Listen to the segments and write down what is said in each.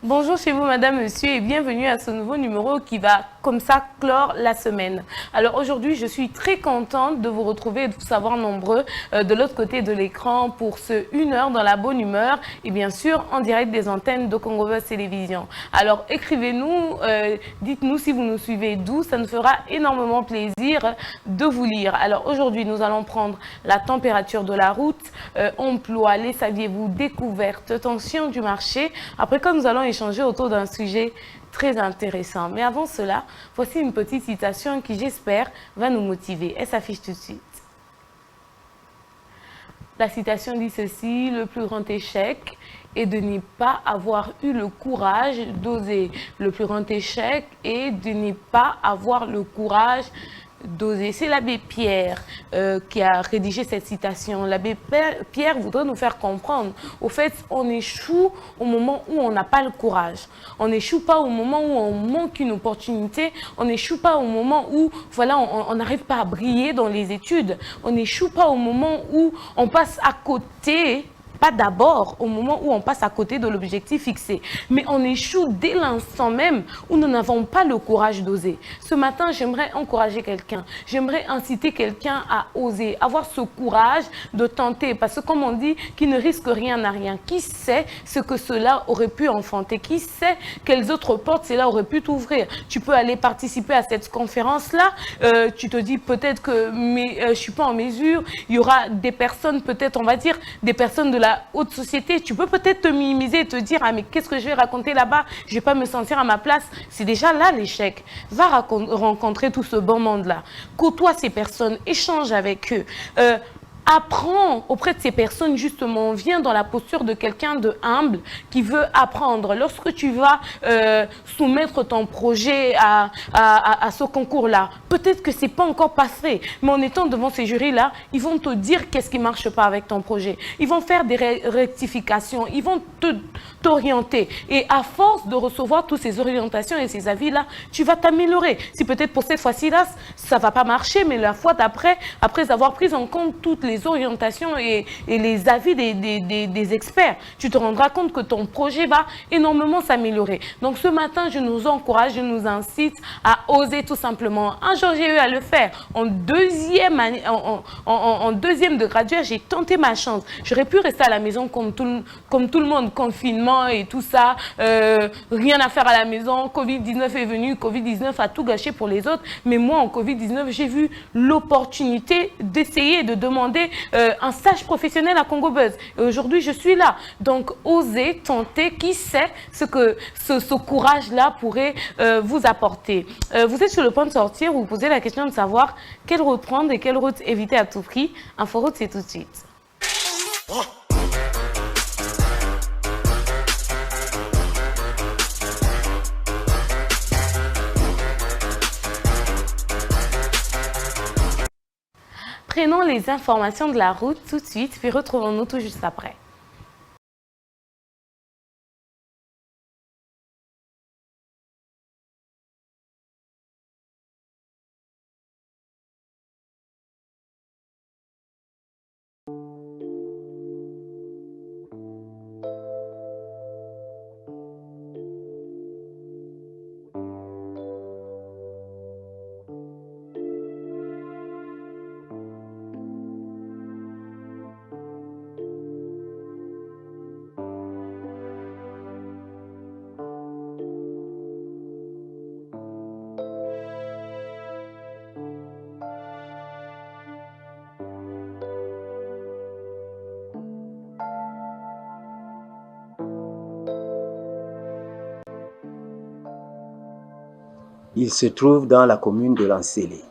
Bonjour chez vous madame, monsieur et bienvenue à ce nouveau numéro qui va comme ça clore la semaine. Alors aujourd'hui je suis très contente de vous retrouver et de vous savoir nombreux de l'autre côté de l'écran pour ce 1 heure dans la bonne humeur et bien sûr en direct des antennes de Congo Buzz Télévision. Alors écrivez-nous, dites-nous si vous nous suivez d'où, ça nous fera énormément plaisir de vous lire. Alors aujourd'hui nous allons prendre la température de la route, emploi, les saviez-vous, découverte, tension du marché. Après quand nous allons échanger autour d'un sujet très intéressant. Mais avant cela, voici une petite citation qui, j'espère, va nous motiver. Elle s'affiche tout de suite. La citation dit ceci: le plus grand échec est de ne pas avoir eu le courage d'oser. Le plus grand échec est de ne pas avoir le courage d'oser. C'est l'abbé Pierre qui a rédigé cette citation. L'abbé Pierre voudrait nous faire comprendre. Au fait, on échoue au moment où on n'a pas le courage. On n'échoue pas au moment où on manque une opportunité. On n'échoue pas au moment où voilà, on n'arrive pas à briller dans les études. On n'échoue pas au moment où on passe à côté. Pas d'abord au moment où on passe à côté de l'objectif fixé, mais on échoue dès l'instant même où nous n'avons pas le courage d'oser. Ce matin, j'aimerais encourager quelqu'un, j'aimerais inciter quelqu'un à oser, avoir ce courage de tenter, parce que comme on dit, qui ne risque rien n'a rien. Qui sait ce que cela aurait pu enfanter? Qui sait quelles autres portes cela aurait pu t'ouvrir? Tu peux aller participer à cette conférence-là, tu te dis peut-être que je ne suis pas en mesure, il y aura des personnes, peut-être on va dire, des personnes de la haute société, tu peux peut-être te minimiser et te dire ah mais qu'est-ce que je vais raconter là-bas, je ne vais pas me sentir à ma place. C'est déjà là l'échec. Va rencontrer tout ce bon monde-là, côtoie ces personnes, échange avec eux. Apprends auprès de ces personnes, justement, viens dans la posture de quelqu'un de humble qui veut apprendre. Lorsque tu vas soumettre ton projet à ce concours-là, peut-être que ce n'est pas encore passé, mais en étant devant ces jurys-là, ils vont te dire qu'est-ce qui ne marche pas avec ton projet. Ils vont faire des rectifications, ils vont t'orienter. Et à force de recevoir toutes ces orientations et ces avis-là, tu vas t'améliorer. Si peut-être pour cette fois-ci-là, ça ne va pas marcher, mais la fois d'après, après avoir pris en compte toutes les orientations et les avis des experts, tu te rendras compte que ton projet va énormément s'améliorer. Donc ce matin, je nous encourage, je nous incite à oser tout simplement. Un jour, j'ai eu à le faire. En deuxième de graduat, j'ai tenté ma chance. J'aurais pu rester à la maison comme tout le monde, confinement et tout ça, rien à faire à la maison. Covid-19 est venu, Covid-19 a tout gâché pour les autres. Mais moi, en Covid-19, j'ai vu l'opportunité d'essayer de demander un stage professionnel à Congo Buzz. Et aujourd'hui, je suis là. Donc, osez, tenter, qui sait ce que ce courage-là pourrait vous apporter. Vous êtes sur le point de sortir, vous posez la question de savoir quelle route prendre et quelle route éviter à tout prix. Inforoute, c'est tout de suite. Prenons les informations de la route tout de suite, puis retrouvons-nous tout juste après. Il se trouve dans la commune de Lansele.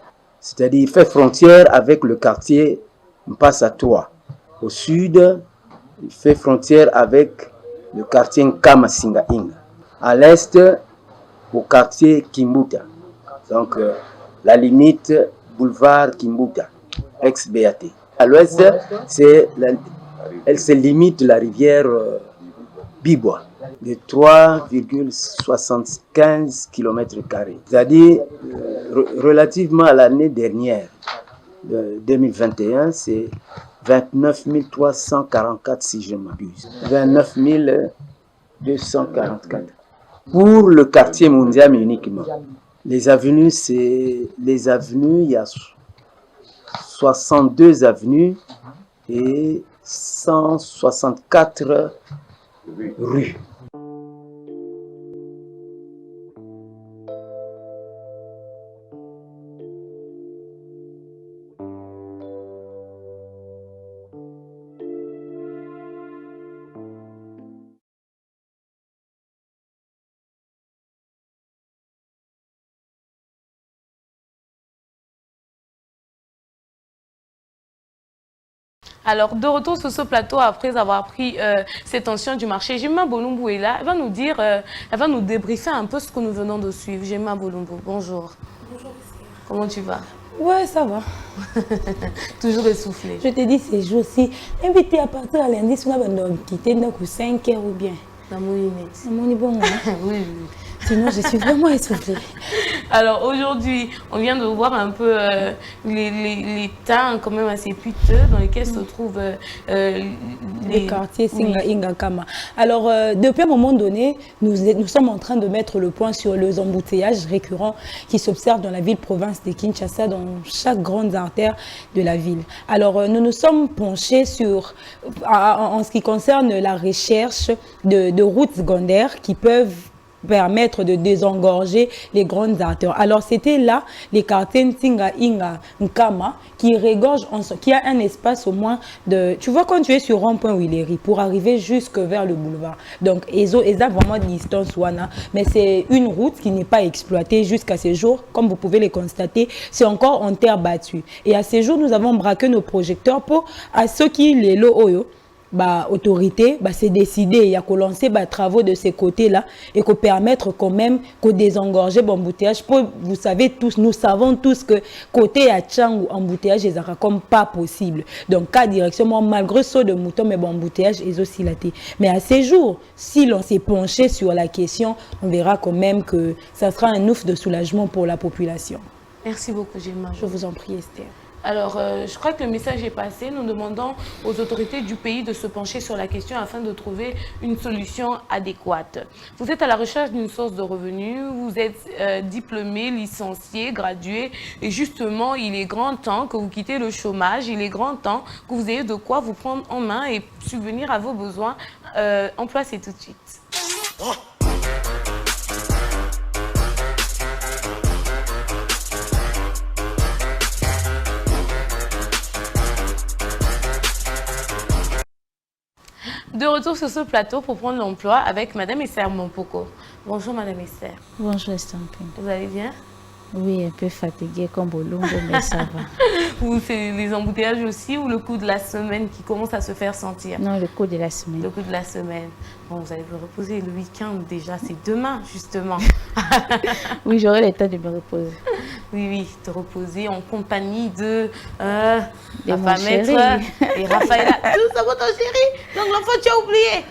C'est-à-dire, il fait frontière avec le quartier Mpasatoa. Au sud, il fait frontière avec le quartier Nkamasinga-Inga. À l'est, au quartier Kimbuta. Donc, la limite boulevard Kimbuta. ex-BAT. À l'ouest, elle se limite la rivière Bibois de 3,75 km². C'est-à-dire, relativement à l'année dernière, 2021, c'est 29 344 si je m'abuse. 29 244. Pour le quartier mondial uniquement. Les avenues, il y a 62 avenues et 164 rues. Alors, de retour sur ce plateau, après avoir pris cette tension du marché, Gemma Bolumbu est là. Elle va nous dire, elle va nous débriefer un peu ce que nous venons de suivre. Gemma Bolumbu, bonjour. Bonjour. Comment tu vas? Ouais, ça va. Toujours essoufflé. Je te dis ces jours-ci, invité à partir à lundi, on va quitter 5 heures ou bien. Bon, oui. Sinon, je suis vraiment essoufflée. Alors aujourd'hui, on vient de voir un peu les temps quand même assez piteux dans lesquels se trouvent les quartiers Singa Ingakama. Alors, depuis un moment donné, nous sommes en train de mettre le point sur les embouteillages récurrents qui s'observent dans la ville-province de Kinshasa, dans chaque grande artère de la ville. Alors, nous nous sommes penchés sur, en ce qui concerne la recherche de routes secondaires qui peuvent permettre de désengorger les grandes artères. Alors c'était là les quartiers Ntinga Inga Nkama qui regorgent, qui a un espace au moins de... Tu vois quand tu es sur rond-point Willery pour arriver jusque vers le boulevard. Donc ils ont vraiment de distance wana, mais c'est une route qui n'est pas exploitée jusqu'à ces jours. Comme vous pouvez le constater, c'est encore en terre battue. Et à ces jours, nous avons braqué nos projecteurs pour à ceux qui les lo autorité, c'est décidé, il y a qu'on lancer travaux de ces côtés-là et qu'on permettre quand même qu'on désengorger l'embouteillage. Vous savez tous, nous savons tous que côté à Tchang, embouteillage est comme pas possible. Donc, cas direction, moi, malgré saut de mouton, mais embouteillage est aussi laté. Mais à ces jours, si l'on s'est penché sur la question, on verra quand même que ça sera un ouf de soulagement pour la population. Merci beaucoup, Gemma. Je vous en prie, Esther. Alors, je crois que le message est passé. Nous demandons aux autorités du pays de se pencher sur la question afin de trouver une solution adéquate. Vous êtes à la recherche d'une source de revenus, vous êtes diplômé, licencié, gradué, et justement, il est grand temps que vous quittez le chômage, il est grand temps que vous ayez de quoi vous prendre en main et subvenir à vos besoins. Emploi, c'est tout de suite. De retour sur ce plateau pour prendre l'emploi avec Madame Esther Mompoko. Bonjour Madame Esther. Bonjour Estampin. Vous allez bien? Oui, un peu fatiguée comme Bolongo, mais ça va. Ou c'est les embouteillages aussi ou le coup de la semaine qui commence à se faire sentir? Non, le coup de la semaine. Le coup de la semaine. Bon, vous allez vous reposer le week-end déjà, c'est demain justement. Oui, j'aurai le temps de me reposer. Oui, te reposer en compagnie de mon chéri. Et Raphaël. Tout ça, votre chérie. Donc l'enfant, tu as oublié.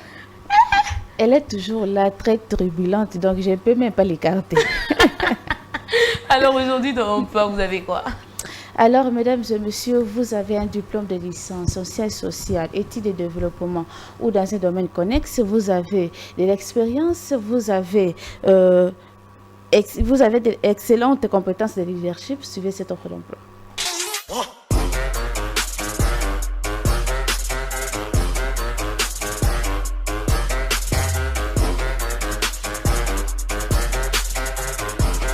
Elle est toujours là, très turbulente, donc je ne peux même pas l'écarter. Alors aujourd'hui, dans l'emploi, vous avez quoi? Alors, mesdames et messieurs, vous avez un diplôme de licence en sciences sociales, études et développement ou dans un domaine connexe, vous avez de l'expérience, vous avez d'excellentes compétences de leadership, suivez cette offre d'emploi.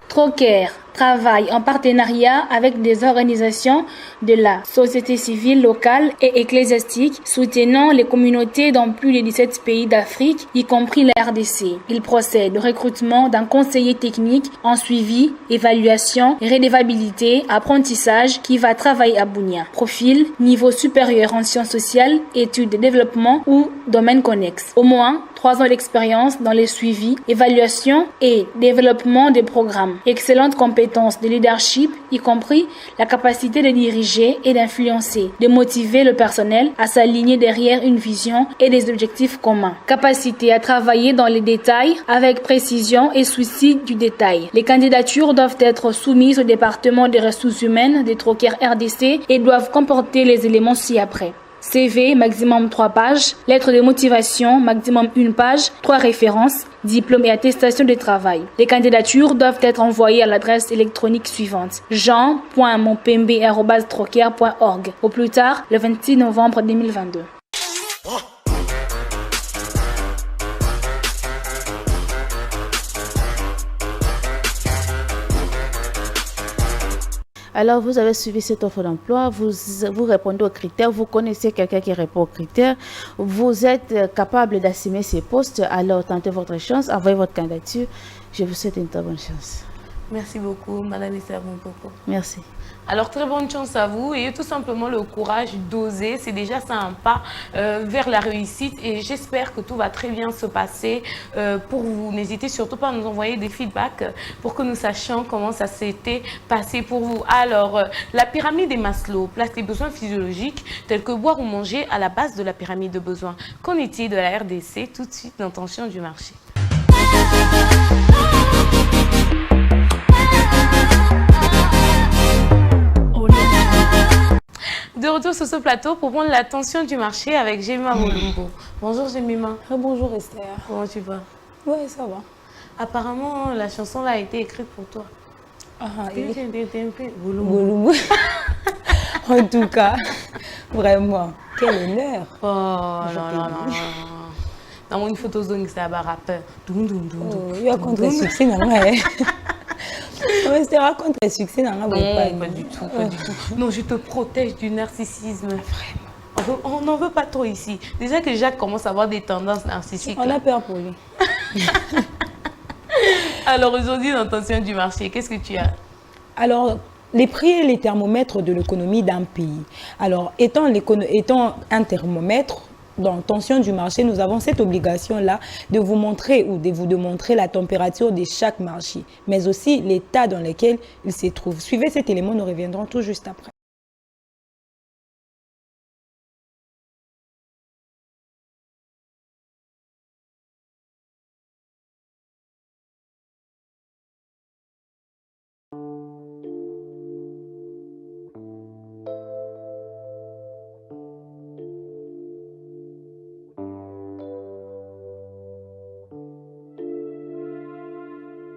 Troker travaille en partenariat avec des organisations de la société civile locale et ecclésiastique soutenant les communautés dans plus de 17 pays d'Afrique, y compris la RDC. Il procède au recrutement d'un conseiller technique en suivi, évaluation, redevabilité, apprentissage qui va travailler à Bunia. Profil, niveau supérieur en sciences sociales, études de développement ou domaine connexe. Au moins 3 ans d'expérience dans les suivis, évaluation et développement des programmes. Excellentes compétences de leadership, y compris la capacité de diriger et d'influencer, de motiver le personnel à s'aligner derrière une vision et des objectifs communs. Capacité à travailler dans les détails avec précision et souci du détail. Les candidatures doivent être soumises au département des ressources humaines des Trocaire RDC et doivent comporter les éléments ci-après. CV, maximum 3 pages. Lettre de motivation, maximum 1 page. 3 références, diplôme et attestation de travail. Les candidatures doivent être envoyées à l'adresse électronique suivante: jean.monpembe@trocaire.org au plus tard le 26 novembre 2022. Alors, vous avez suivi cette offre d'emploi, vous répondez aux critères, vous connaissez quelqu'un qui répond aux critères, vous êtes capable d'assumer ces postes, alors tentez votre chance, envoyez votre candidature. Je vous souhaite une très bonne chance. Merci beaucoup, Madame Esther Mompoko. Merci. Alors, très bonne chance à vous et tout simplement le courage d'oser. C'est déjà ça un pas vers la réussite et j'espère que tout va très bien se passer pour vous. N'hésitez surtout pas à nous envoyer des feedbacks pour que nous sachions comment ça s'était passé pour vous. Alors, la pyramide des Maslow place les besoins physiologiques tels que boire ou manger à la base de la pyramide de besoins. Qu'en est-il de la RDC? Tout de suite dans Tension du marché. De retour sur ce plateau pour prendre l'attention du marché avec Jemima Molumbo. Bonjour Jemima. Bonjour Esther. Comment tu vas? Ouais, ça va. Apparemment, la chanson là a été écrite pour toi. Bolumbo. En tout cas, vraiment, quel honneur. Oh là là là. Dans une photo zone, c'est un rappeur. Il y a contre le succès, non? C'était contre le succès, non? Pas du tout, pas du tout. Non, je te protège du narcissisme. Vraiment. On n'en veut pas trop ici. Déjà que Jacques commence à avoir des tendances narcissiques. On a peur pour lui. Alors aujourd'hui, dans Tension du marché, qu'est-ce que tu as? Alors, les prix et les thermomètres de l'économie d'un pays. Alors, étant un thermomètre, dans Tension du marché, nous avons cette obligation-là de vous montrer ou de vous démontrer la température de chaque marché, mais aussi l'état dans lequel il se trouve. Suivez cet élément, nous reviendrons tout juste après.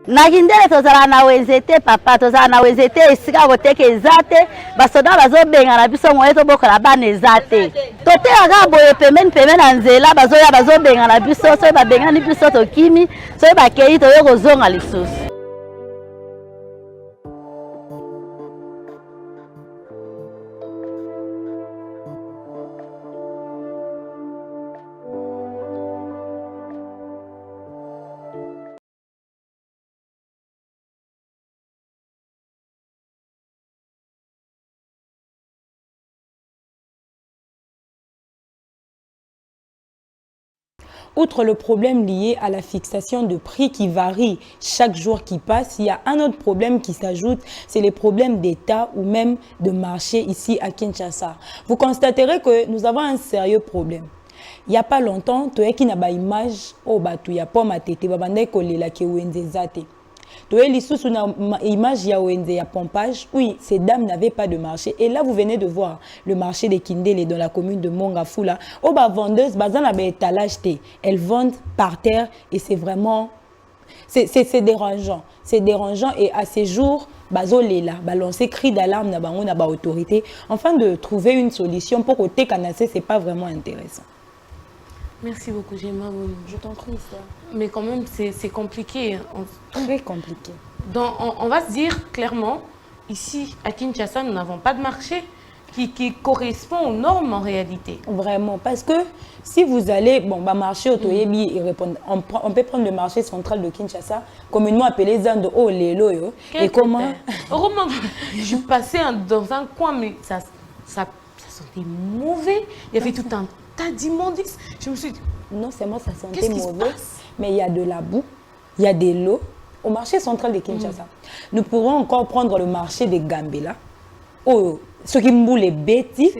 Nagindele tozala na wezete papa tozala na wezete esika koteka ezate basoda bazobenga na biso moye tobokola bana ezate totelaka boye pembeni na nzela bazoya bazobenga na biso soki babengani biso tokimi soki bakei toye kozonga lisusu. Outre le problème lié à la fixation de prix qui varie chaque jour qui passe, il y a un autre problème qui s'ajoute, c'est les problèmes d'État ou même de marché ici à Kinshasa. Vous constaterez que nous avons un sérieux problème. Il n'y a pas longtemps, tu as une image, il y a pas ma tête, tu as une image, il y a pompage. Oui, ces dames n'avaient pas de marché. Et là, vous venez de voir le marché de Kindele dans la commune de Mongafula. Oh, vendeuse, elles vendent par terre et c'est vraiment... C'est dérangeant. C'est dérangeant et à ces jours, balancer cri d'alarme na ba autorité, enfin de trouver une solution pour côté canacé, c'est pas vraiment intéressant. Merci beaucoup, Gemma. Je t'en prie, ça. Mais quand même, c'est compliqué. Très compliqué. Donc, on va se dire clairement, ici, à Kinshasa, nous n'avons pas de marché qui correspond aux normes en réalité. Vraiment, parce que si vous allez, marché au Toyebi, on peut prendre le marché central de Kinshasa, communément appelé Zando O Lelo. Et comment je suis passée dans un coin, mais ça sentait mauvais. Il y avait tout un t'as d'immondices. Je me suis dit, non seulement ça sentait qu'est-ce qui se mauvais, passe? mais il y a de la boue, il y a de l'eau. Au marché central de Kinshasa, nous pourrons encore prendre le marché de Gambela, ce qui me les bêtis,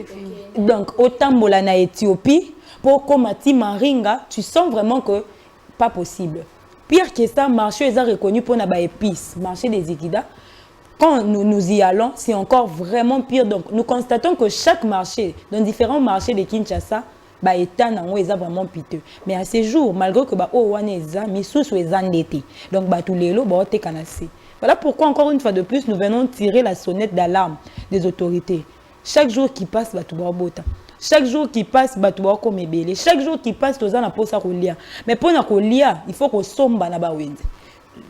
donc autant en Éthiopie, pour Komati Maringa, tu sens vraiment que pas possible. Pire que ça, le marché est reconnu pour les épices, marché des Ikida. Quand nous y allons, c'est encore vraiment pire. Donc nous constatons que chaque marché, dans différents marchés de Kinshasa, état est vraiment piteux. Mais à ces jours, malgré que donc tous les lots voilà pourquoi encore une fois de plus nous venons tirer la sonnette d'alarme des autorités. Chaque jour qui passe, chaque jour qui passe, chaque jour qui passe, mais pour il faut qu'on somba na bawenze.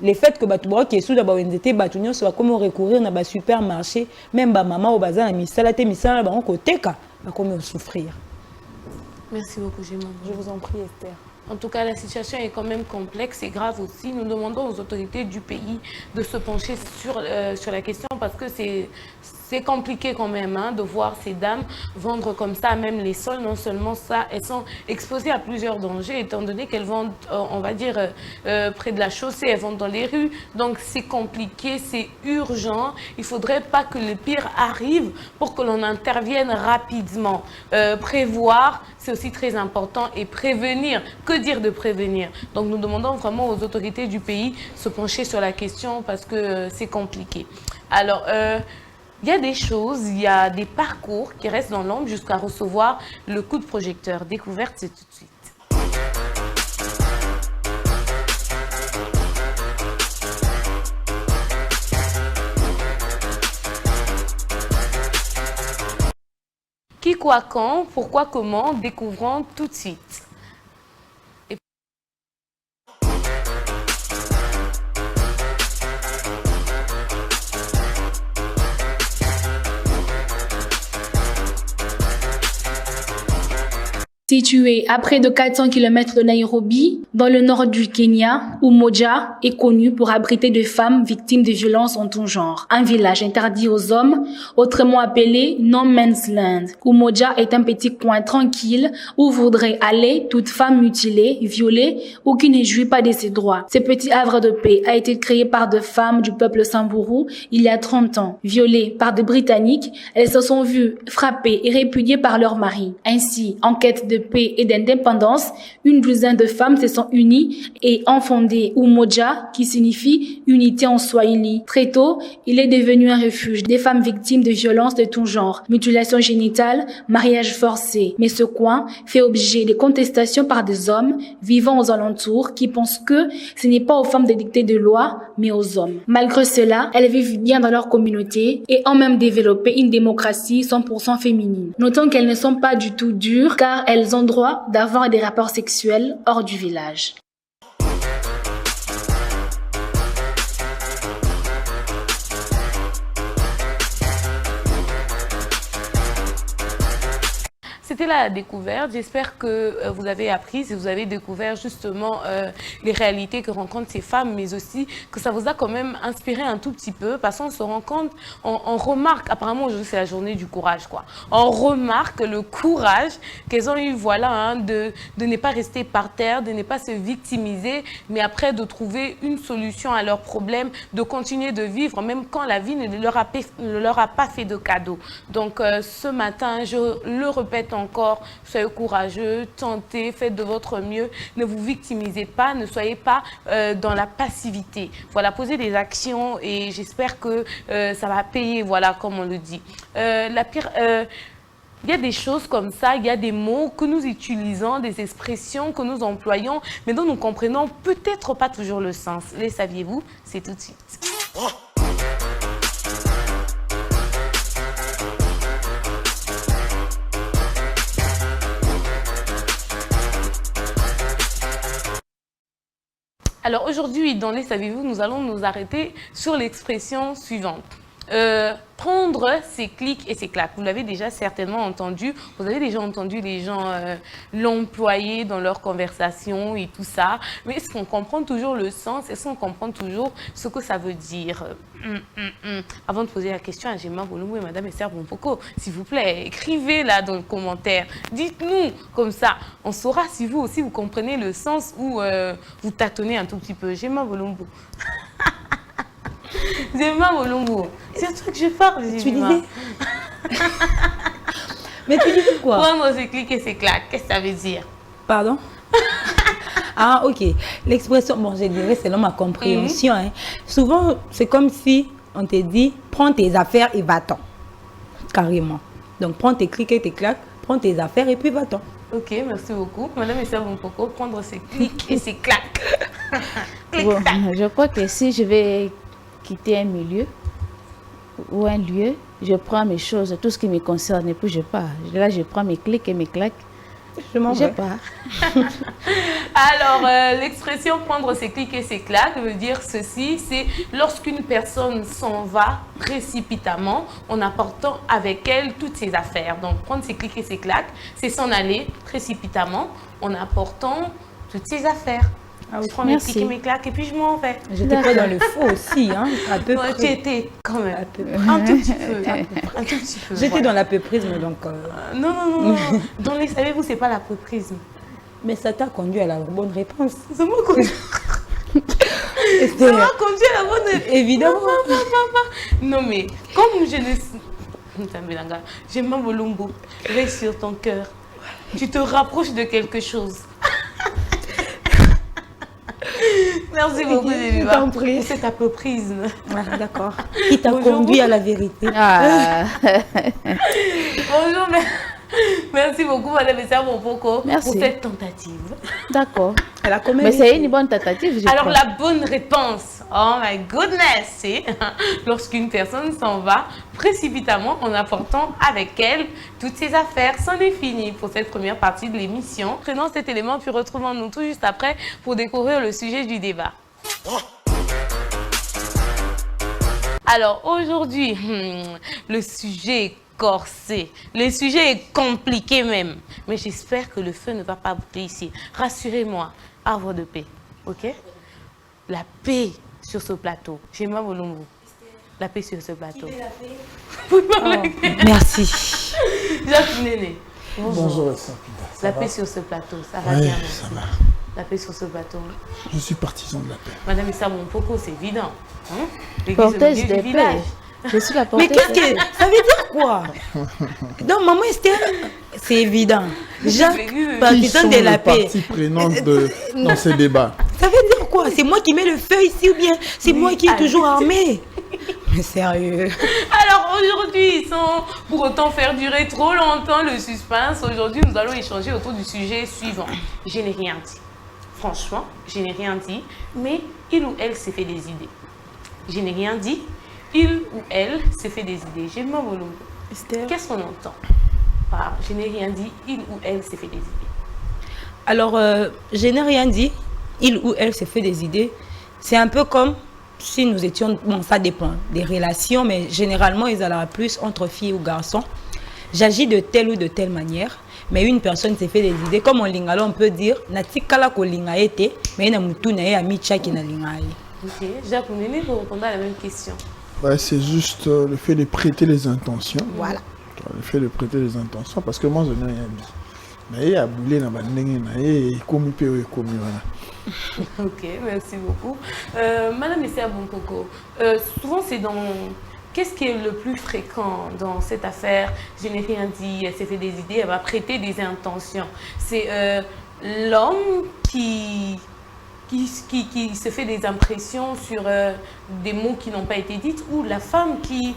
Le fait que Batouba qui est sous la Bawenzete, Batunion soit comme recourir dans le supermarché, même maman au bazar, misala côté comment souffrir. Merci beaucoup, Géma. Je vous en prie, Esther. En tout cas, la situation est quand même complexe et grave aussi. Nous demandons aux autorités du pays de se pencher sur la question parce que c'est compliqué quand même de voir ces dames vendre comme ça, même les sols. Non seulement ça, elles sont exposées à plusieurs dangers étant donné qu'elles vendent, on va dire, près de la chaussée, elles vendent dans les rues. Donc c'est compliqué, c'est urgent. Il ne faudrait pas que le pire arrive pour que l'on intervienne rapidement. Prévoir, c'est aussi très important et prévenir. Que dire de prévenir? Donc nous demandons vraiment aux autorités du pays de se pencher sur la question parce que c'est compliqué. Alors, il y a des choses, il y a des parcours qui restent dans l'ombre jusqu'à recevoir le coup de projecteur. Découverte, c'est tout de suite. Qui, quoi, quand, pourquoi, comment, découvrons tout de suite. Situé à près de 400 km de Nairobi, dans le nord du Kenya, Umoja est connu pour abriter des femmes victimes de violences en tout genre. Un village interdit aux hommes, autrement appelé No Man's Land. Umoja est un petit coin tranquille où voudrait aller toute femme mutilée, violée ou qui ne jouit pas de ses droits. Ce petit havre de paix a été créé par deux femmes du peuple Samburu il y a 30 ans. Violées par des Britanniques, elles se sont vues frappées et répudiées par leur mari. Ainsi, en quête de paix et d'indépendance, une douzaine de femmes se sont unies et ont fondé Umoja, qui signifie unité en Swahili. Très tôt, il est devenu un refuge des femmes victimes de violences de tout genre, mutilation génitale, mariage forcé. Mais ce coin fait objet de contestations par des hommes vivant aux alentours qui pensent que ce n'est pas aux femmes de dicter de loi, mais aux hommes. Malgré cela, elles vivent bien dans leur communauté et ont même développé une démocratie 100% féminine. Notons qu'elles ne sont pas du tout dures car elles ont droit d'avoir des rapports sexuels hors du village. C'était la découverte. J'espère que vous avez appris, si vous avez découvert justement les réalités que rencontrent ces femmes, mais aussi que ça vous a quand même inspiré un tout petit peu, parce qu'on se rend compte, on remarque, apparemment aujourd'hui c'est la journée du courage, quoi. On remarque le courage qu'elles ont eu, voilà, de ne pas rester par terre, de ne pas se victimiser, mais après de trouver une solution à leurs problèmes, de continuer de vivre, même quand la vie ne leur a pas fait de cadeau. Donc ce matin, je le répète encore, soyez courageux, tentez, faites de votre mieux, ne vous victimisez pas, ne soyez pas dans la passivité. Voilà, posez des actions et j'espère que ça va payer, voilà, comme on le dit. Il y a des choses comme ça, il y a des mots que nous utilisons, des expressions que nous employons, mais dont nous comprenons peut-être pas toujours le sens. Les saviez-vous? C'est tout de suite. Alors aujourd'hui, dans les saviez-vous, nous allons nous arrêter sur l'expression suivante. prendre ses clics et ses claques. Vous l'avez déjà certainement entendu. Vous avez déjà entendu les gens l'employer dans leurs conversations et tout ça. Mais est-ce qu'on comprend toujours le sens? Est-ce qu'on comprend toujours ce que ça veut dire? Avant de poser la question à Gemma Bolumbu et Madame Esther Bompoko, s'il vous plaît, écrivez-la dans le commentaire. Dites-nous comme ça. On saura si vous aussi vous comprenez le sens ou vous tâtonnez un tout petit peu. Gemma Bolumbu. Gemma Bolumbu. C'est un truc que je parle. Tu disais. Mais tu disais quoi? Prendre ses clics et ses claques. Qu'est-ce que ça veut dire? Pardon? Ah, ok. L'expression, bon, je dirais, selon ma compréhension, hein. Souvent, c'est comme si on te dit, prends tes affaires et va-t'en. Carrément. Donc, prends tes clics et tes claques, prends tes affaires et puis va-t'en. Ok, merci beaucoup. Madame Esther Bompoko, prendre ses clics et ses claques. Bon, je crois que si je vais quitter un milieu ou un lieu, je prends mes choses, tout ce qui me concerne, et puis je pars. Là, je prends mes clics et mes claques. Je pars. Alors, l'expression prendre ses clics et ses claques veut dire ceci, c'est lorsqu'une personne s'en va précipitamment en apportant avec elle toutes ses affaires. Donc, prendre ses clics et ses claques, c'est s'en aller précipitamment en apportant toutes ses affaires. Ah oui, je prends mes clics et mes claques et puis je m'en vais. J'étais pas dans le faux aussi, hein, à peu près. Tu étais quand même un tout petit peu. Un tout petit peu. J'étais dans l'apéprisme, donc... Non. Dans les, savez-vous, c'est pas l'apéprisme. Mais ça t'a conduit à la bonne réponse. Ça m'a conduit. Ça m'a conduit à la bonne réponse. Évidemment. Non, mais comme je ne... Gemma Bolumbu, reste sur ton cœur. Tu te rapproches de quelque chose. Merci beaucoup, Jéviva. Pour cet apoprisme. Ah, d'accord. Qui t'a conduit à la vérité. Ah. Bonjour, merci beaucoup, Madame Esther Bompoko, pour cette tentative. D'accord. Quand même. Mais c'est une bonne tentative. Alors, la bonne réponse, oh my goodness, c'est lorsqu'une personne s'en va précipitamment en apportant avec elle toutes ses affaires. C'en est fini pour cette première partie de l'émission. Prenons cet élément, puis retrouvons-nous tout juste après pour découvrir le sujet du débat. Alors, aujourd'hui, le sujet est corsé. Le sujet est compliqué même. Mais j'espère que le feu ne va pas brûler ici. Rassurez-moi, havre de paix. Ok? La paix sur ce plateau. Gemma Bolumbu. La paix sur ce plateau. Merci. Jacques Néné. Bonjour. La paix sur ce plateau. Ça va bien. Ça va. La paix sur ce plateau. Je suis partisan de la paix. Madame Esther Bompoko, c'est évident. Hein? Porteuse de paix. Je suis la porteuse. Mais qu'est-ce que ça veut dire quoi? Donc, maman Esther, c'est évident. Jacques, partisan de la paix. Partie prenante dans ces débats. Ça veut dire quoi? C'est moi qui mets le feu ici ou bien c'est moi qui est toujours armé? Mais sérieux. Alors aujourd'hui, sans pour autant faire durer trop longtemps le suspense, aujourd'hui nous allons échanger autour du sujet suivant. Je n'ai rien dit. Franchement, je n'ai rien dit, mais il ou elle s'est fait des idées. Je n'ai rien dit, il ou elle s'est fait des idées. Gemma Bolumbu. Qu'est-ce qu'on entend par je n'ai rien dit, il ou elle s'est fait des idées? Alors, je n'ai rien dit, il ou elle s'est fait des idées. C'est un peu comme si nous étions, bon, ça dépend des relations, mais généralement, ils allaient plus entre filles ou garçons. J'agis de telle ou de telle manière, mais une personne s'est fait des idées. Comme en lingala, on peut dire, natikala ko lingaete, mais na mutu na ye amicha ki na lingaye. Ok, Jacques Néné, vous répondez à la même question. Ouais, c'est juste le fait de prêter les intentions. Voilà. Le fait de prêter les intentions, parce que moi, je n'ai rien dit. Mais il y a boulé dans la bandenge, il y a commis peu et commis voilà. Ok, merci beaucoup. Madame Esther Bompoko, souvent c'est dans... Qu'est-ce qui est le plus fréquent dans cette affaire? Je n'ai rien dit, elle s'est fait des idées, elle va prêter des intentions. C'est l'homme qui se fait des impressions sur des mots qui n'ont pas été dits, ou la femme qui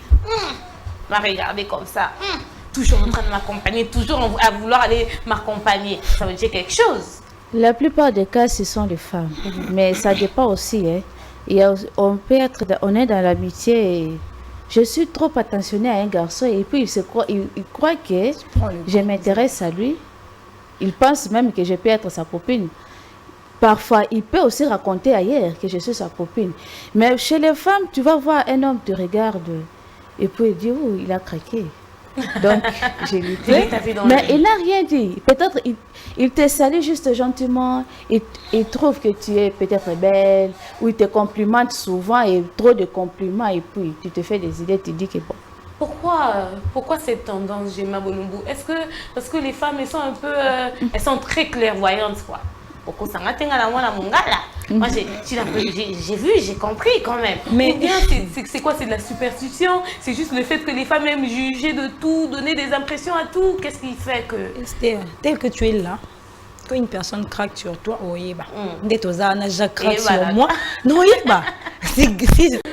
m'a regardé comme ça, toujours en train de m'accompagner, toujours à vouloir aller m'accompagner. Ça veut dire quelque chose. La plupart des cas, ce sont les femmes. Mais ça dépend aussi. Hein. On est dans l'amitié et je suis trop attentionnée à un garçon et puis il croit que je m'intéresse à lui. Il pense même que je peux être sa copine. Parfois, il peut aussi raconter ailleurs que je suis sa copine. Mais chez les femmes, tu vas voir un homme te regarde Et puis il dit, oh, il a craqué. Donc, j'ai lutté. Mais il n'a rien dit. Peut-être il te salue juste gentiment. Il trouve que tu es peut-être belle. Ou il te complimente souvent et trop de compliments. Et puis, tu te fais des idées, tu dis que bon. Pourquoi cette tendance, Gemma Bolumbu? Est-ce que parce que les femmes, elles sont un peu... elles sont très clairvoyantes, quoi. Moi, j'ai vu, j'ai compris quand même. Mais bien, c'est quoi? C'est de la superstition? C'est juste le fait que les femmes aiment juger de tout, donner des impressions à tout? Qu'est-ce qui fait que... Esther, tel que tu es là, quand une personne craque sur toi, craque sur moi. Non,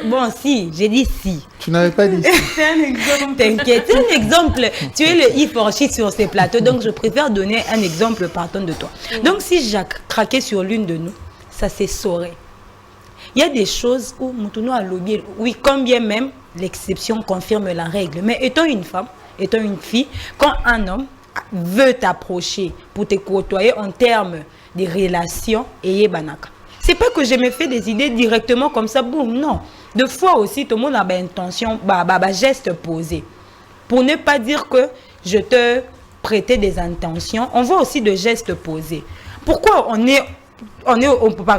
bon, si, j'ai dit si. Tu n'avais pas dit si. C'est un exemple. T'inquiète, c'est un exemple. Tu es le Iforchi sur ces plateaux, donc je préfère donner un exemple partant de toi. Donc si j'ai craqué sur l'une de nous, ça s'est sauré. Il y a des choses où Moutono a lobbyé, oui, quand bien même l'exception confirme la règle. Mais étant une femme, étant une fille, quand un homme veut t'approcher pour te côtoyer en termes de relations, et banaka. C'est pas que je me fais des idées directement comme ça, boum, non. De fois aussi, tout le monde a une intention, geste posé. Pour ne pas dire que je te prêtais des intentions, on voit aussi de gestes posés. Pourquoi on est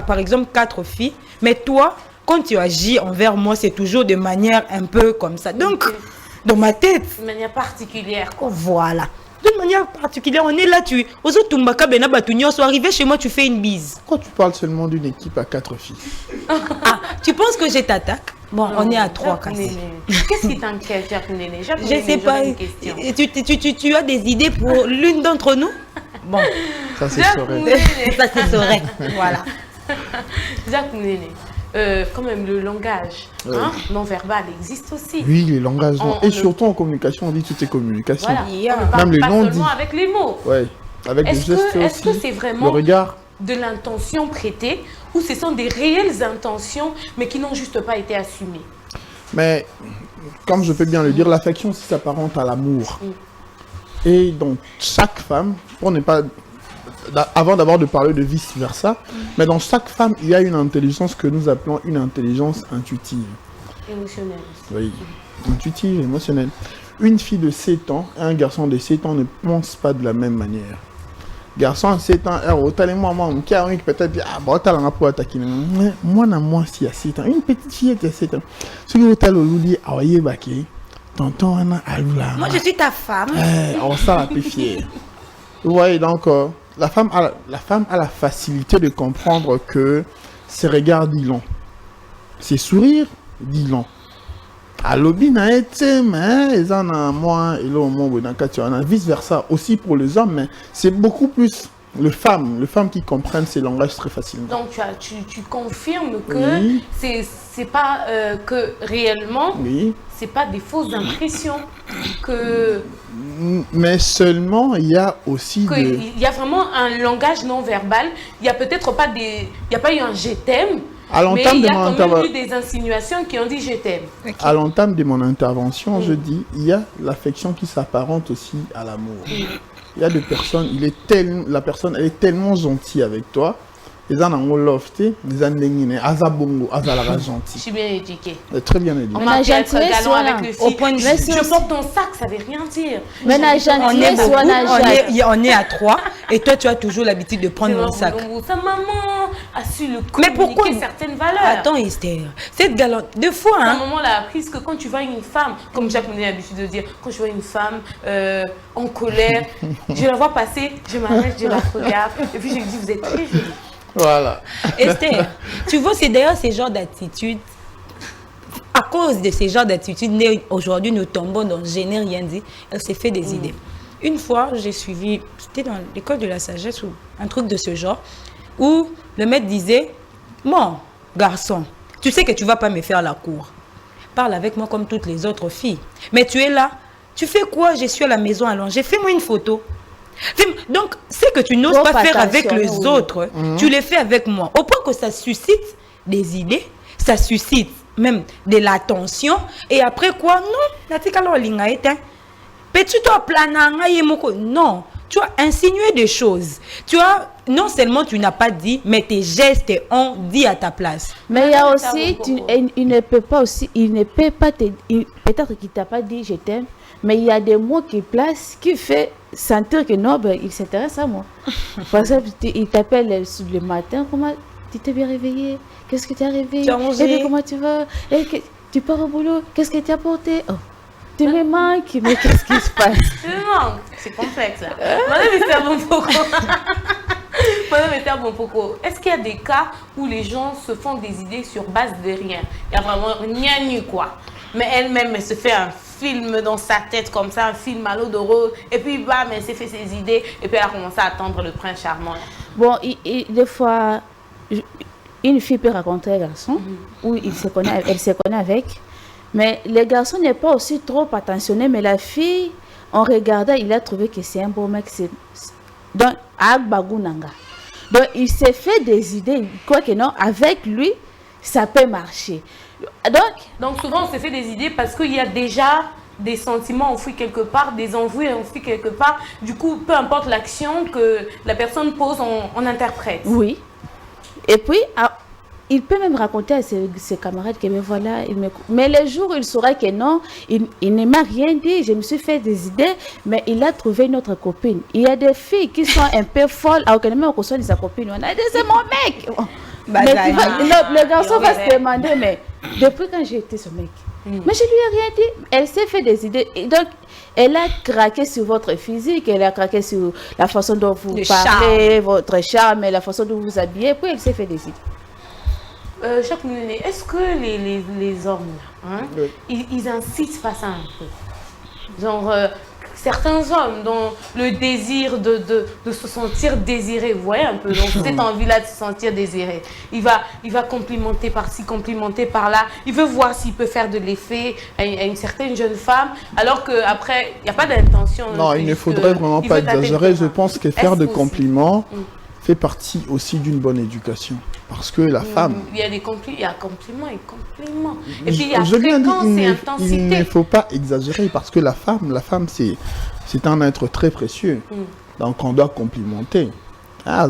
par exemple 4 filles, mais toi, quand tu agis envers moi, c'est toujours de manière un peu comme ça. Donc, dans ma tête... De manière particulière, quoi. Voilà. D'une manière particulière, on est là, arrivé chez moi, tu fais une bise. Quand tu parles seulement d'une équipe à 4 filles. Ah, tu penses que je t'attaque? Bon, non, on est à 3 cassés. Qu'est-ce qui t'inquiète, Jacques Néné? Je sais pas. Tu as des idées pour l'une d'entre nous? Bon. Ça, c'est saurait. Ça, c'est saurait. Voilà. Jacques Néné. Quand même, le langage non verbal existe aussi. Oui, les langages et surtout en communication, on dit toutes ces communications. Voilà. On parle pas seulement avec les mots. Oui, avec des gestes aussi. Est-ce que c'est vraiment le regard de l'intention prêtée ou ce sont des réelles intentions mais qui n'ont juste pas été assumées? Mais, comme je peux bien le dire, l'affection s'apparente à l'amour. Et donc, chaque femme, pour ne pas... Avant d'abord de parler de vice-versa, mais dans chaque femme, il y a une intelligence que nous appelons une intelligence intuitive. Émotionnelle. Oui, intuitive, émotionnelle. Une fille de 7 ans et un garçon de 7 ans ne pensent pas de la même manière. Garçon à 7 ans, qui a peut-être moi, si à 7 ans, une petite fille à 7 ans. Ce que moi, je suis ta femme. On s'en a plus fier. Vous voyez, donc, la femme a la facilité de comprendre que ses regards disent long. Ses sourires disent long. Vice versa aussi pour les hommes, mais c'est beaucoup plus les femmes qui comprennent ces langages très facilement. Donc tu confirmes que oui. c'est pas que réellement c'est pas des fausses impressions que... Mais seulement il y a aussi il y a vraiment un langage non verbal. Il y a peut-être pas il y a pas eu un je t'aime. Mais il y a quand même eu des insinuations qui ont dit je t'aime. Okay. À l'entame de mon intervention, je dis, il y a l'affection qui s'apparente aussi à l'amour. Il y a des personnes, la personne elle est tellement gentille avec toi. Les gens ont lofté, les gens ont gentil. Je suis bien éduquée. Très bien éduquée. On m'a dit être galant avec le fille. Au point de vue, je porte ton sac, ça veut rien dire. Mais on est à 3 et toi tu as toujours l'habitude de prendre mon sac. Sa maman a su le communiquer certaines valeurs. Attends Esther, cette galante, deux fois. Sa maman l'a appris que quand tu vois une femme, comme Jacques a l'habitude de dire, quand je vois une femme en colère, je la vois passer, je m'arrête, je la regarde et puis je lui dis vous êtes très jolie. Voilà. Esther, tu vois, c'est d'ailleurs ces genres d'attitudes. À cause de ces genres d'attitudes, aujourd'hui, nous tombons dans je n'ai rien dit. Elle s'est fait des idées. Une fois, j'ai suivi, c'était dans l'école de la sagesse ou un truc de ce genre, où le maître disait, mon garçon, tu sais que tu ne vas pas me faire la cour. Parle avec moi comme toutes les autres filles. Mais tu es là. Tu fais quoi? Je suis à la maison allongée. Fais-moi une photo. Donc, ce que tu n'oses pas faire avec les autres, tu le fais avec moi. Au point que ça suscite des idées, ça suscite même de l'attention. Et après quoi? Non, la tika lo linga éteint. Petit toi plananga yemoko. Non, tu as insinué des choses. Tu as, non seulement tu n'as pas dit, mais tes gestes ont dit à ta place. Mais il y a aussi, il ne peut pas peut-être qu'il t'a pas dit je t'aime, mais il y a des mots qui placent, qui fait sentir que non, ben, il s'intéresse à moi. Par exemple, il t'appelle le matin, comment tu t'es bien réveillé? Qu'est-ce que tu as réveillé? Tu as mangé? Comment tu vas? Tu pars au boulot? Qu'est-ce que tu as porté? Oh. Tu me manques, mais qu'est-ce qui se passe? Tu me manques, c'est complexe là. Madame Esther Bompoko, est-ce qu'il y a des cas où les gens se font des idées sur base de rien? Il y a vraiment rien nu quoi. Mais elle-même, elle se fait un film dans sa tête comme ça, un film à l'eau de rose, et puis bam, elle s'est fait ses idées, et puis elle a commencé à attendre le prince charmant. Bon, des fois, une fille peut rencontrer un garçon, où elle se connaît avec, mais le garçon n'est pas aussi trop attentionné, mais la fille, en regardant, il a trouvé que c'est un beau mec. Donc, il s'est fait des idées, quoi que non, avec lui, ça peut marcher. Donc souvent, on se fait des idées parce qu'il y a déjà des sentiments enfouis quelque part, des envies enfouis quelque part. Du coup, peu importe l'action que la personne pose, on interprète. Oui. Et puis, il peut même raconter à ses camarades que voilà, mais le jour où il saura que non, il ne m'a rien dit, je me suis fait des idées, mais il a trouvé une autre copine. Il y a des filles qui sont un peu folles, alors que même on reçoit de sa copine, on a dit c'est mon mec. Le garçon va se demander, mais depuis quand j'ai été ce mec, mais je lui ai rien dit. Elle s'est fait des idées. Et donc, elle a craqué sur votre physique, elle a craqué sur la façon dont vous parlez, votre charme, et la façon dont vous vous habillez, puis elle s'est fait des idées. Jacques Mounet, est-ce que les hommes, hein, ils incitent pas ça un peu? Genre, certains hommes dont le désir de se sentir désiré, vous voyez un peu, donc cette envie-là de se sentir désiré, il va complimenter par-ci, complimenter par-là, il veut voir s'il peut faire de l'effet à une certaine jeune femme, alors qu'après, il n'y a pas d'intention. Non, il ne faudrait vraiment pas exagérer, je pense que faire de compliments fait partie aussi d'une bonne éducation. Parce que la femme... Il y a des compliments, il y a compliments et compliments. Et puis il y a fréquence et intensité. Il ne faut pas exagérer parce que la femme c'est un être très précieux. Donc on doit complimenter. Moi,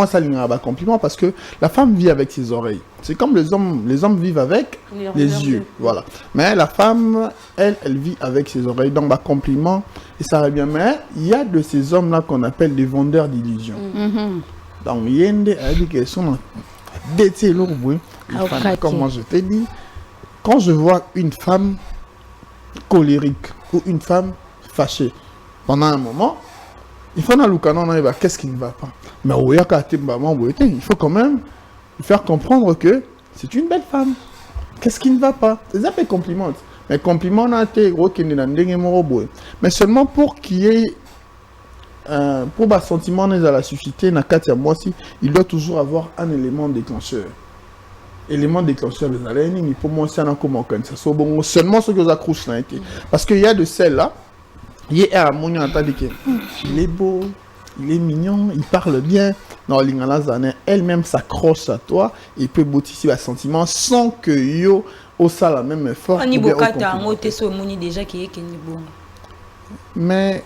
ça lui a compliment parce que la femme vit avec ses oreilles. C'est comme les hommes vivent avec les yeux. Voilà. Mais la femme, elle vit avec ses oreilles. Donc, compliment, et ça revient. Mais il y a de ces hommes-là qu'on appelle des vendeurs d'illusions. Donc, il y a des questions comme moi je t'ai dit, quand je vois une femme colérique ou une femme fâchée pendant un moment, il faut qu'est-ce qui ne va pas. Mais il faut quand même faire comprendre que c'est une belle femme. Qu'est-ce qui ne va pas? C'est ça fait compliment. Mais compliment mais seulement pour qu'il y ait pour un sentiment à la susciter, il doit toujours avoir un élément déclencheur. Élément déclencheur, pour moi, c'est un comment seulement ce que vous accrochez. Parce qu'il y a de celles-là, il est beau, il est mignon, il parle bien. Non, elle-même s'accroche à toi et peut boutisser un sentiment sans que yo au ça la même effort. Mais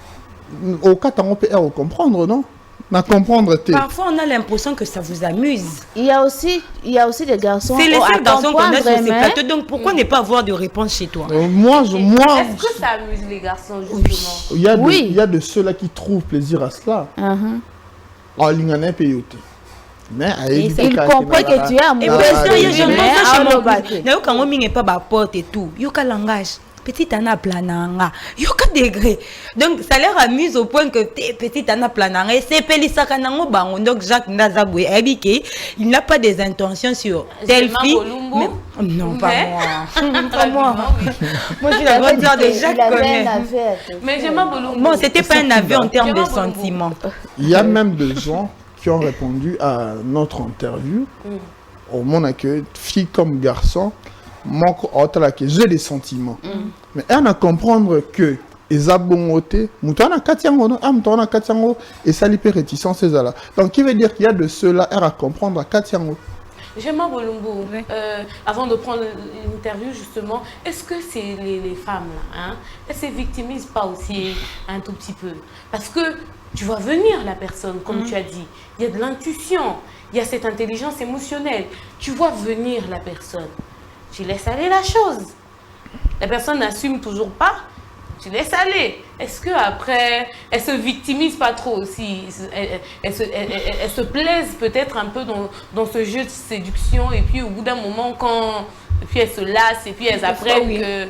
au cas on peut comprendre, non? Parfois, on a l'impression que ça vous amuse. Il y a aussi des garçons. C'est les seuls garçons qu'on a sur ces plateaux. Donc, pourquoi ne pas avoir de réponse chez toi? Est-ce que ça amuse les garçons, justement? Il y a de ceux-là qui trouvent plaisir à cela. Mais il comprend que tu es amoureux. Et tout. Petite Anna Plananga, yoka degré. Donc ça leur amuse au point que petite Anna Plananga, c'est Pélissakanango Bango. Donc Jacques Nazaboué, il n'a pas des intentions sur telle fille. Mais... Non, pas moi. Pas moi. Moi, je suis la grande sœur de Jacques. Mais j'aime Bolumbo. Bon, c'était pas un avion en termes de sentiments. Il y a même des gens qui ont répondu à notre interview, au monde que filles comme garçons. J'ai des sentiments. Mais elle a comprendre que les abongotés, et ça lui fait réticence. Donc, qui veut dire qu'il y a de ceux-là, elle a comprendre à Katiango. Gemma Bolumbu, avant de prendre l'interview justement, est-ce que c'est les femmes là, hein, elles ne se victimisent pas aussi un tout petit peu? Parce que tu vois venir la personne, comme tu as dit, il y a de l'intuition, il y a cette intelligence émotionnelle. Tu vois venir la personne, tu laisses aller la chose. La personne n'assume toujours pas, tu laisses aller. Est-ce qu'après, elle ne se victimise pas trop aussi? Elle se plaise peut-être un peu dans ce jeu de séduction et puis au bout d'un moment, puis elle se lasse et puis elles apprennent que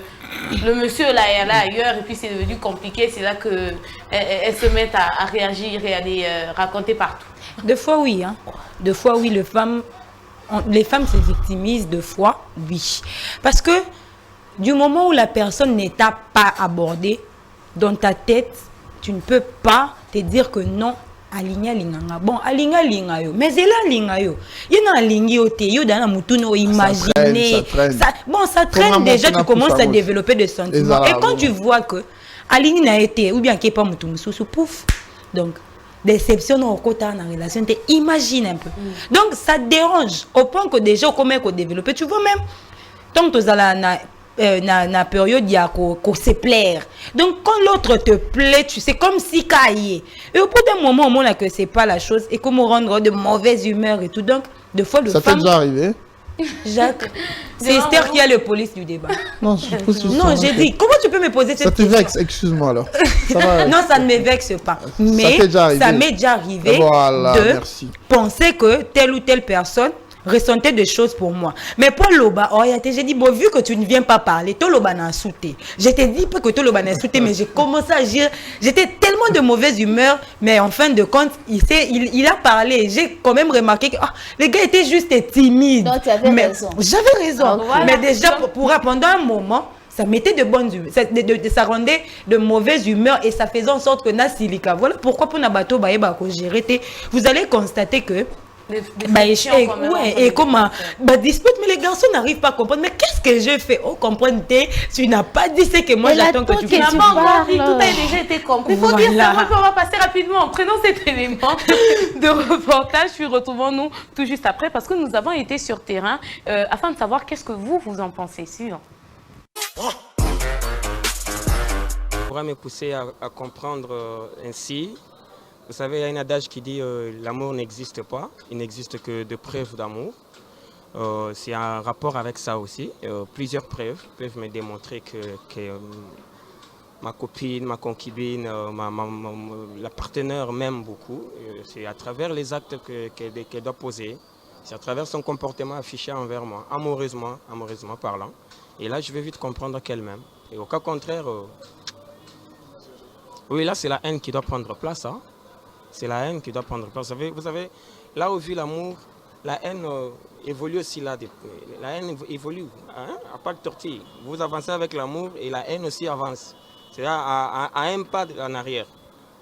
le monsieur là est là ailleurs et puis c'est devenu compliqué. C'est là qu'elles se mettent à réagir et à les raconter partout. Deux fois oui. Hein. Deux fois oui, les femmes se victimisent, deux fois oui. Parce que du moment où la personne n'est pas abordée, dans ta tête, tu ne peux pas te dire que non, aligna linganga. Bon, aligna lingayo, mais c'est là lingayo. Il y a un lingio te, il y a un mouton imaginer. Ça traîne déjà, tu commences à développer des sentiments. Et quand tu vois que aligna été ou bien qu'il n'y a pas mouton sous pouf. Donc déception au côté dans la relation, tu imagines un peu. Donc ça dérange au point que déjà comment qu'on développer, tu vois même tant que tu as na période il y a qu'on se plaire. Donc quand l'autre te plaît, tu sais comme si caillé. Et au bout d'un moment on a que c'est pas la chose et comment rendre de mauvaise humeur et tout. Donc de fois ça t'est déjà arrivé? Jacques, c'est Esther qui a le police du débat. Non, j'ai dit comment tu peux me poser cette question? Ça te vexe, excuse-moi alors. Ça va... Non, ça ne me vexe pas. Mais ça m'est déjà arrivé de penser que telle ou telle personne ressentait des choses pour moi. Mais pour Loba, j'ai dit, bon, vu que tu ne viens pas parler, toi Loba n'a sauté. Je t'ai dit pas que toi Loba n'a sauté, mais j'ai commencé à agir. J'étais tellement de mauvaise humeur, mais en fin de compte, il a parlé. J'ai quand même remarqué que les gars étaient juste timides. Donc tu avais raison. J'avais raison. Donc, voilà. Mais déjà, pendant un moment, ça mettait de bonnes humeurs, ça rendait de mauvaise humeur et ça faisait en sorte que Nasilika. Voilà pourquoi pour Nabato Baeba gérer, vous allez constater que et comment dispute, mais les garçons n'arrivent pas à comprendre. Mais qu'est-ce que je fais? Oh, comprendre, tu n'as pas dit ce que moi j'attends que tu n'as pas encore dit, tout a déjà été compris. Il faut dire ça, on va passer rapidement. Prenons cet élément de reportage, puis retrouvons-nous tout juste après parce que nous avons été sur terrain afin de savoir qu'est-ce que vous en pensez. Suivant. Pourra me pousser à comprendre ainsi. Vous savez, il y a un adage qui dit l'amour n'existe pas, il n'existe que de preuves d'amour. C'est un rapport avec ça aussi. Plusieurs preuves peuvent me démontrer que ma copine, ma concubine, la partenaire m'aime beaucoup. C'est à travers les actes qu'elle doit poser, c'est à travers son comportement affiché envers moi, amoureusement parlant. Et là, je vais vite comprendre qu'elle m'aime. Et au cas contraire, oui, là, c'est la haine qui doit prendre place. Hein. C'est la haine qui doit prendre place. Vous savez, là où vit l'amour, la haine évolue aussi là. La haine évolue, hein? À pas de tortille. Vous avancez avec l'amour et la haine aussi avance. C'est à un pas en arrière.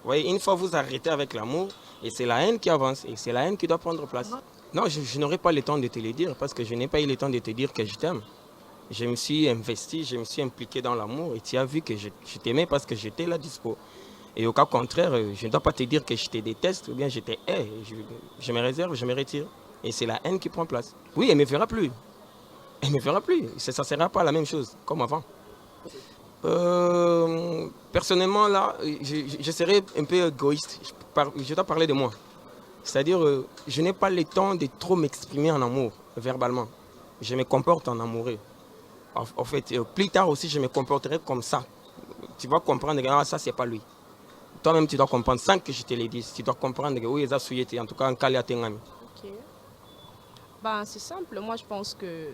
Vous voyez, une fois vous arrêtez avec l'amour, et c'est la haine qui avance, et c'est la haine qui doit prendre place. Non, je n'aurai pas le temps de te le dire, parce que je n'ai pas eu le temps de te dire que je t'aime. Je me suis investi, je me suis impliqué dans l'amour, et tu as vu que je t'aimais parce que j'étais là dispo. Et au cas contraire, je ne dois pas te dire que je te déteste ou bien je te hais. Je me réserve, je me retire. Et c'est la haine qui prend place. Oui, elle ne me verra plus. Elle ne me verra plus. Ça ne sera pas la même chose comme avant. Personnellement, là, je serais un peu égoïste. Je dois parler de moi. C'est-à-dire, je n'ai pas le temps de trop m'exprimer en amour, verbalement. Je me comporte en amoureux. En fait, plus tard aussi, je me comporterai comme ça. Tu vas comprendre que ça, ce n'est pas lui. Toi-même, tu dois comprendre, sans que je te le dise, tu dois comprendre que oui, ils ont souillé, en tout cas, en cas de Ok. Ben, c'est simple. Moi, je pense que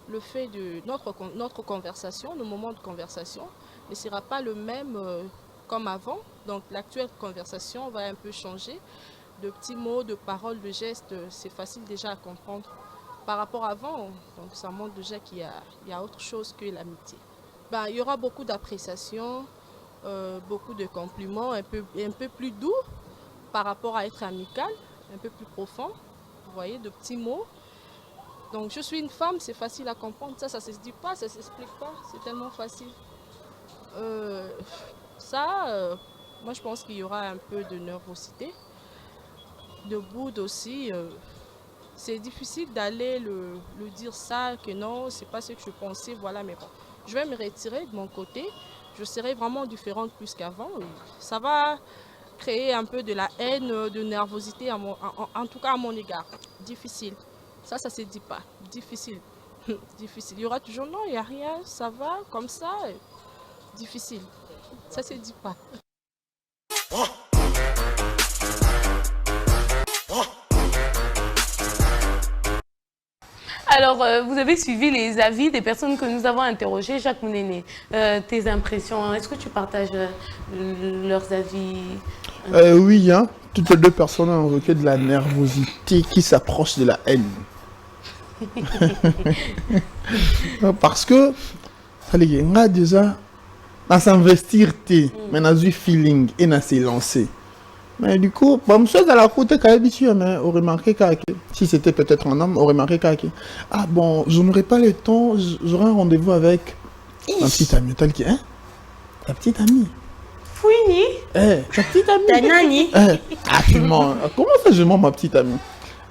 le fait de notre conversation, le moment de conversation, ne sera pas le même comme avant. Donc, l'actuelle conversation va un peu changer. De petits mots, de paroles, de gestes, c'est facile déjà à comprendre. Par rapport à avant, donc ça montre déjà qu'il y a autre chose que l'amitié. Ben, il y aura beaucoup d'appréciation. Beaucoup de compliments, un peu plus doux par rapport à être amical, un peu plus profond, vous voyez, de petits mots. Donc je suis une femme, c'est facile à comprendre, ça se dit pas, ça s'explique pas, c'est tellement facile. Moi je pense qu'il y aura un peu de nervosité, de boude aussi, c'est difficile d'aller le dire ça, que non, c'est pas ce que je pensais, voilà, mais bon. Je vais me retirer de mon côté, je serai vraiment différente plus qu'avant. Ça va créer un peu de la haine, de nervosité, en tout cas à mon égard. Difficile. Ça se dit pas. Difficile. Difficile. Il y aura toujours non, il n'y a rien, ça va, comme ça. Difficile. Ça se dit pas. Alors, vous avez suivi les avis des personnes que nous avons interrogées. Jacques Mounene, tes impressions, est-ce que tu partages leurs avis? Oui, hein. Toutes les deux personnes ont évoqué de la nervosité qui s'approche de la haine. Parce que, on a déjà, à s'investir, mais on a eu feeling et on a s'est lancé. Mais du coup, bon, je suis à la côte, mais on remarqué que si c'était peut-être un homme, on remarqué que ah bon, je n'aurai pas le temps, j'aurai un rendez-vous avec ma petite amie. Hein? Ta petite amie. Fouini. Ta petite amie. Ta nani. Comment ça je mens ma petite amie?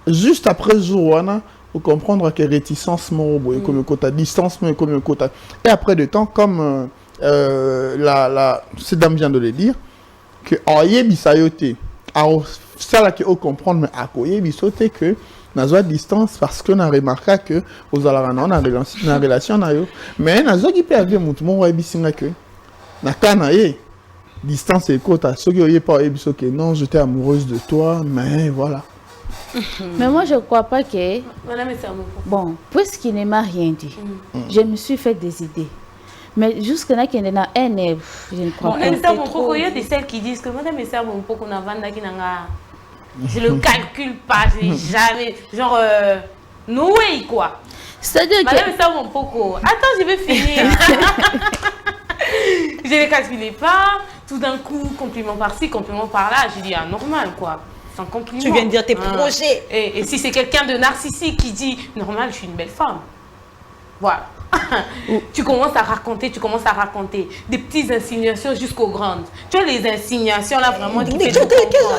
Juste après Joana, pour comprendre que réticence mon comme quota distance mais comme quota. Et après de temps, comme cette dame vient de le dire, que oye bisayote, ça là que on comprendre mais à quoi bisote que nazo distance parce que on a remarqué que aux alarana on a relation na yo mais nazo qui peut avoir mutu mo bisinga que na kana distance et quota ce que pas bisoke non j'étais amoureuse de toi mais voilà. Mais moi je crois pas que bon puisqu'il ne m'a rien dit je me suis fait des idées. Mais jusque-là, je ne crois pas. Il y a des celles qui disent que madame et sœur, je le calcule pas, je n'ai jamais. Genre, no way quoi. C'est-à-dire que. Madame et sœur, mon poco. Attends, je vais finir. Je ne les calcule pas. Tout d'un coup, compliment par-ci, compliment par-là. Je dis, ah, normal quoi. C'est un compliment. Tu viens de dire tes projets. Et si c'est quelqu'un de narcissique qui dit, normal, je suis une belle femme. Voilà. Tu commences à raconter des petites insinuations jusqu'aux grandes. Tu vois les insinuations là vraiment qui quelles sont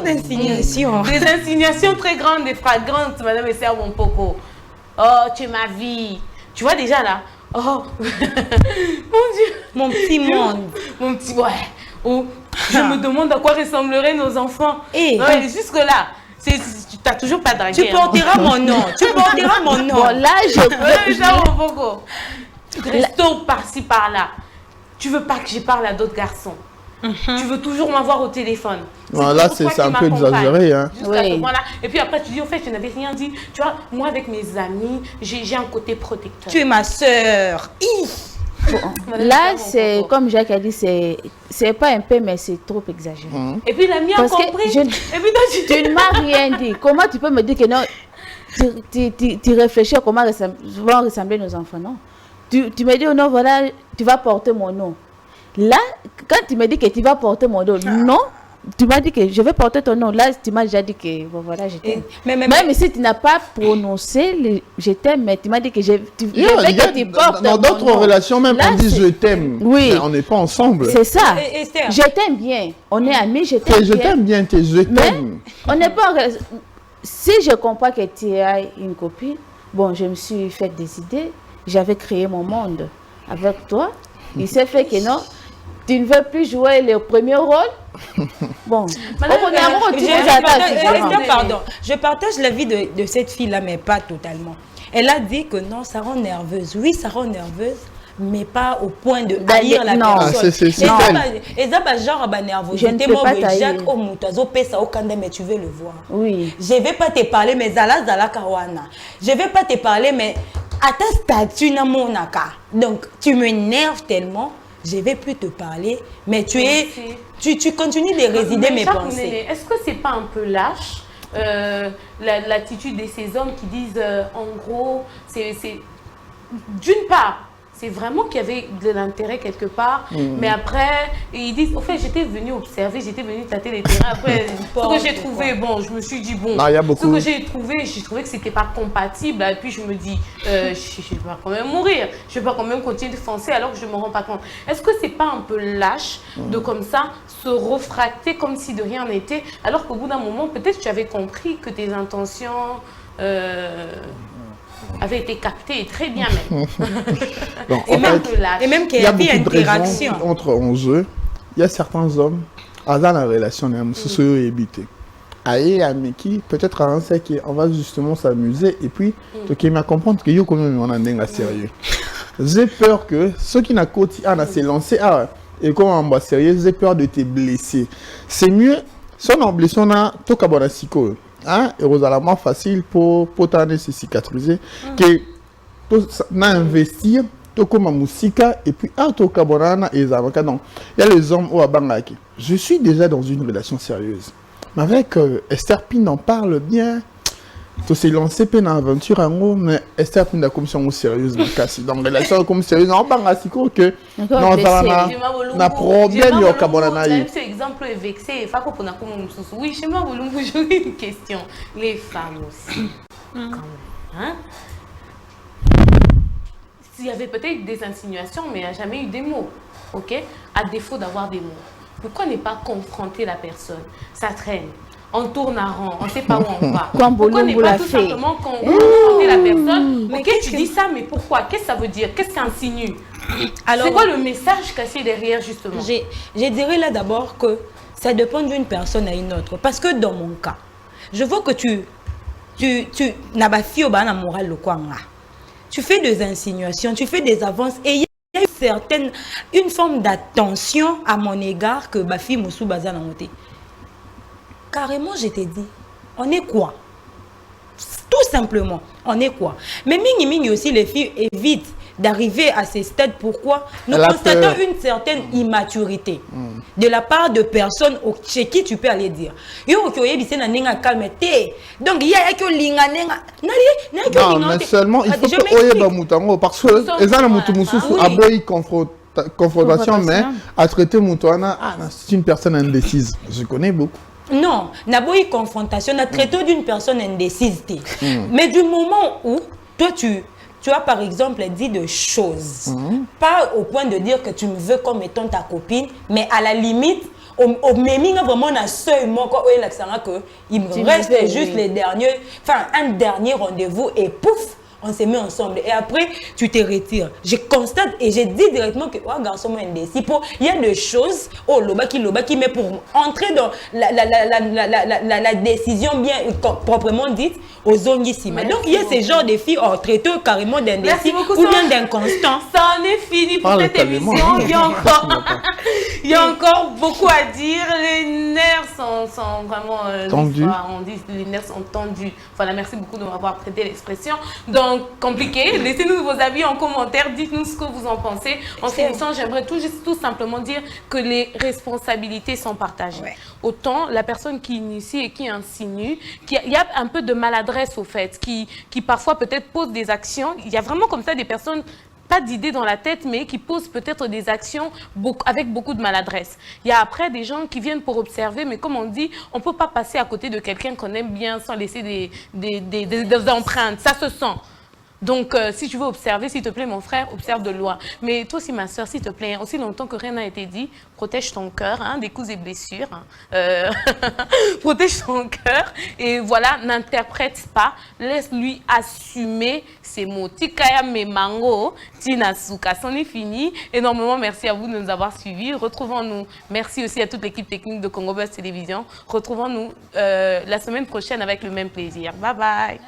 les insinuations? Des insinuations très grandes, des fragrantes, madame et sœur mon poco. Oh, tu es ma vie. Tu vois déjà là. Oh, mon Dieu. Mon petit monde. Mon petit, ouais. Oh, je me demande à quoi ressembleraient nos enfants. Ouais, jusque là. Tu n'as toujours pas dragué. Tu porteras mon nom. Tu porteras mon nom. Bon, là, tu restes par-ci, par-là. Tu veux pas que je parle à d'autres garçons. Tu veux toujours m'avoir au téléphone. Là, c'est un peu exagéré. Hein. Oui. Et puis après, tu dis, au fait, je n'avais rien dit. Tu vois, moi, avec mes amis, j'ai un côté protecteur. Tu es ma sœur. Bon, là, c'est comme Jacques a dit, c'est pas un peu, mais c'est trop exagéré. Et puis l'ami a compris. Tu ne m'as rien dit. Comment tu peux me dire que non? Tu réfléchis à comment vont ressembler nos enfants, non? Tu me dis, oh non, voilà, tu vas porter mon nom. Là, quand tu me dis que tu vas porter mon nom, non, tu m'as dit que je vais porter ton nom. Là, tu m'as déjà dit que bon, voilà, je t'aime. Même si tu n'as pas prononcé je t'aime, mais tu m'as dit que dans d'autres relations, même on dit je t'aime. Oui. On n'est pas ensemble. C'est ça. Je t'aime bien. On est amis, je t'aime bien. Je t'aime bien, je t'aime. On n'est pas. Si je comprends que tu as une copine, bon, je me suis fait des idées. J'avais créé mon monde avec toi. Il s'est fait que non. Tu ne veux plus jouer le premier rôle? Bon. Pardon. Je partage l'avis de cette fille-là, mais pas totalement. Elle a dit que non, ça rend nerveuse. Oui, ça rend nerveuse, mais pas au point de haïr la personne. C'est et ça, genre, nervosité. Moi, Jacques, au Moutazo, pesa au Kanda, mais tu veux le voir. Oui. Je ne vais pas te parler, mais Zala Kawana. Je ne vais pas te parler, mais à ta statut, na monaka. Donc, tu m'énerves tellement. Je ne vais plus te parler, mais tu continues de résider mes pensées. Est-ce que ce n'est pas un peu lâche l'attitude de ces hommes qui disent, en gros, c'est d'une part, c'est vraiment qu'il y avait de l'intérêt quelque part, mais après, ils disent, au fait, j'étais venu observer, j'étais venu tâter les terrains. Après, ce que j'ai trouvé, bon, je me suis dit, bon, ce que j'ai trouvé que c'était pas compatible. Et puis, je me dis, je ne vais pas quand même mourir, je ne vais pas quand même continuer de foncer alors que je ne me rends pas compte. Est-ce que c'est pas un peu lâche de comme ça se refracter comme si de rien n'était, alors qu'au bout d'un moment, peut-être tu avais compris que tes intentions avait été capté très bien même. Donc, et même qu'il y a des interactions entre 11 il y a certains hommes dans la relation et peut-être à un sec on va justement s'amuser et puis tu m'a comprendre que yo quand même on en est sérieux. J'ai peur que ceux qui n'a pas s'est lancé et comme on va sérieux, j'ai peur de te blesser. C'est mieux si on a blessé on a tout cabana psycho. Hein, et vous allez moins facile pour t'en se cicatriser que na investir tout comme musique et puis tout cabana et avocats. Donc il y a les hommes au abangaki. Je suis déjà dans une relation sérieuse. Mais avec Esther Pin en parle bien. Tu s'est lancé dans l'aventure en haut, mais Esther Pin a comme si sérieuse. Donc relation comme sérieuse en abangaki que non ça na problème au cabana. Cet exemple est vexé. Il faut qu'on a comme oui, chez moi vous poser une question. Les femmes aussi. Hein? Il y avait peut-être des insinuations, mais il n'y a jamais eu des mots. Ok? À défaut d'avoir des mots. Pourquoi ne pas confronter la personne? Ça traîne. On tourne à rond, on ne sait pas où on va. Pourquoi ne pas tout simplement confronter la personne? Ok, tu dis ça, mais pourquoi? Qu'est-ce que ça veut dire? Qu'est-ce que ça insinue? C'est quoi le message caché derrière, justement? Je dirais là d'abord que ça dépend d'une personne à une autre. Parce que dans mon cas, je vois que tu n'as pas fait au bas moral le quoi. Tu fais des insinuations, tu fais des avances et il y a une forme d'attention à mon égard que ma fille Moussou Bazan a monté. Carrément, je t'ai dit, on est quoi? Tout simplement, on est quoi? Mais mingi aussi, les filles évitent d'arriver à ces stades. Pourquoi? Nous constatons une certaine immaturité de la part de personnes chez qui tu peux aller dire. Donc, il y a que linganenga. Non, mais seulement il faut que parce que les gens a beau confrontation, mais à traiter Moutouana, c'est une personne indécise. Je connais beaucoup. Non, n'a pas eu confrontation, n'a traité d'une personne indécise. Mais du moment où toi tu as par exemple dit des choses, pas au point de dire que tu me veux comme étant ta copine, mais à la limite, au même vraiment un seuil il me reste juste les derniers, enfin un dernier rendez-vous et pouf, on s'est mis ensemble et après tu te retires. Je constate et je dis directement que oh garçon indécis, il y a des choses loba qui mais pour entrer dans la décision bien proprement dite aux zones ici. Donc il y a ces genres de filles traitées carrément d'indécis ou bien d'inconstants. Ça en est fini pour cette émission. Il y a encore beaucoup à dire. Les nerfs sont vraiment tendus. On dit les nerfs sont tendus. Voilà, merci beaucoup de m'avoir prêté l'expression. Donc, compliqué. Laissez-nous vos avis en commentaire. Dites-nous ce que vous en pensez. En finissant, j'aimerais tout simplement dire que les responsabilités sont partagées. Ouais. Autant la personne qui initie et qui insinue, il y a un peu de maladresse au fait, qui parfois peut-être pose des actions. Il y a vraiment comme ça des personnes pas d'idées dans la tête, mais qui posent peut-être des actions avec beaucoup de maladresse. Il y a après des gens qui viennent pour observer, mais comme on dit, on ne peut pas passer à côté de quelqu'un qu'on aime bien sans laisser des empreintes. Ça se sent. Donc, si tu veux observer, s'il te plaît, mon frère, observe de loin. Mais toi aussi, ma soeur, s'il te plaît, aussi longtemps que rien n'a été dit, protège ton cœur, des coups et blessures. Protège ton cœur. Et voilà, n'interprète pas. Laisse-lui assumer ses mots. Tikaya me mango, tinasuka. C'en est fini. Énormément merci à vous de nous avoir suivis. Retrouvons-nous. Merci aussi à toute l'équipe technique de Congo Buzz Télévision. Retrouvons-nous la semaine prochaine avec le même plaisir. Bye bye.